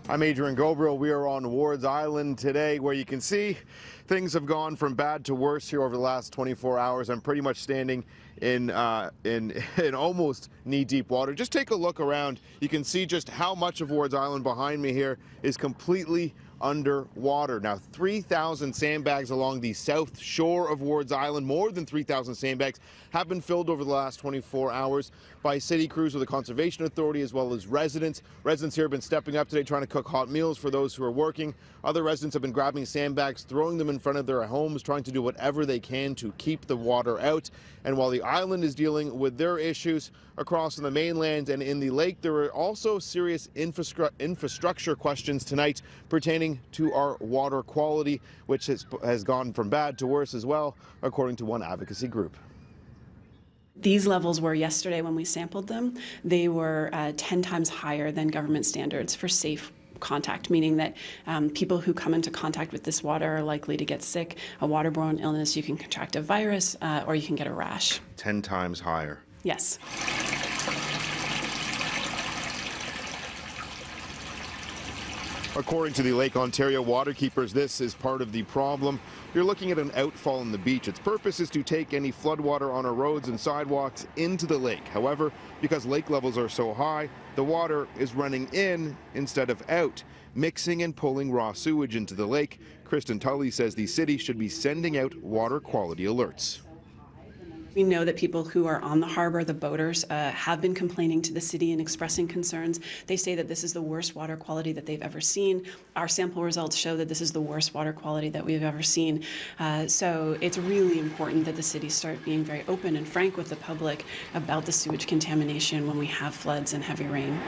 I'm Adrian Gobriel. We are on Wards Island today, where you can see things have gone from bad to worse here over the last 24 hours. I'm pretty much standing in almost knee-deep water. Just take a look around. You can see just how much of Wards Island behind me here is completely underwater. Now, 3,000 sandbags along the south shore of Wards Island, more than 3,000 sandbags, have been filled over the last 24 hours by city crews with the Conservation Authority as well as residents. Residents here have been stepping up today, trying to cook hot meals for those who are working. Other residents have been grabbing sandbags, throwing them in front of their homes, trying to do whatever they can to keep the water out. And while the island is dealing with their issues across on the mainland and in the lake, there are also serious infrastructure questions tonight pertaining to our water quality, which has gone from bad to worse as well, according to one advocacy group. These levels were yesterday when we sampled them. They were 10 times higher than government standards for safe contact, meaning that people who come into contact with this water are likely to get sick, a waterborne illness. You can contract a virus or you can get a rash. 10 times higher. Yes. According to the Lake Ontario waterkeepers, this is part of the problem. You're looking at an outfall in the beach. Its purpose is to take any floodwater on our roads and sidewalks into the lake. However, because lake levels are so high, the water is running in instead of out, mixing and pulling raw sewage into the lake. Kristen Tully says the city should be sending out water quality alerts. We know that people who are on the harbor, the boaters, have been complaining to the city and expressing concerns. They say that this is the worst water quality that they've ever seen. Our sample results show that this is the worst water quality that we've ever seen. So it's really important that the city start being very open and frank with the public about the sewage contamination when we have floods and heavy rain.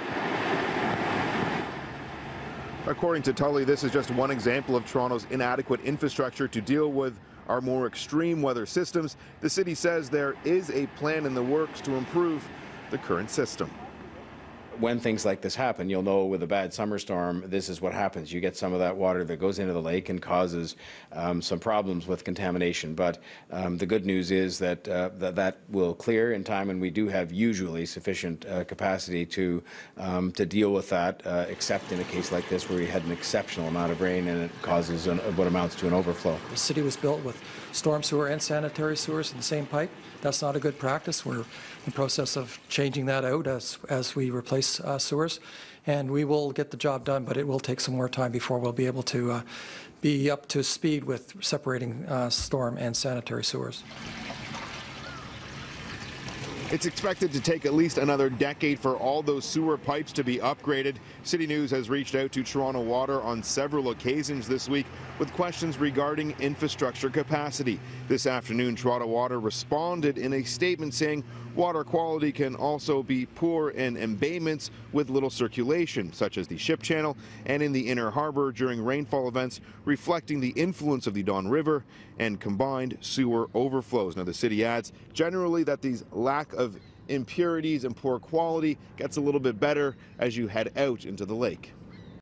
According to Tully, this is just one example of Toronto's inadequate infrastructure to deal with our more extreme weather systems. The city says there is a plan in the works to improve the current system. When things like this happen, you'll know with a bad summer storm, this is what happens. You get some of that water that goes into the lake and causes some problems with contamination. But the good news is that that will clear in time, and we do have usually sufficient capacity to deal with that, except in a case like this where we had an exceptional amount of rain and it causes what amounts to an overflow. The city was built with storm sewer and sanitary sewers in the same pipe. That's not a good practice. We're in the process of changing that out as we replace sewers, and we will get the job done, but it will take some more time before we'll be able to be up to speed with separating storm and sanitary sewers. It's expected to take at least another decade for all those sewer pipes to be upgraded. CityNews has reached out to Toronto Water on several occasions this week with questions regarding infrastructure capacity. This afternoon, Toronto Water responded in a statement saying water quality can also be poor in embayments with little circulation, such as the ship channel and in the inner harbor during rainfall events, reflecting the influence of the Don River and combined sewer overflows. Now, the city adds generally that these lack of impurities and poor quality gets a little bit better as you head out into the lake.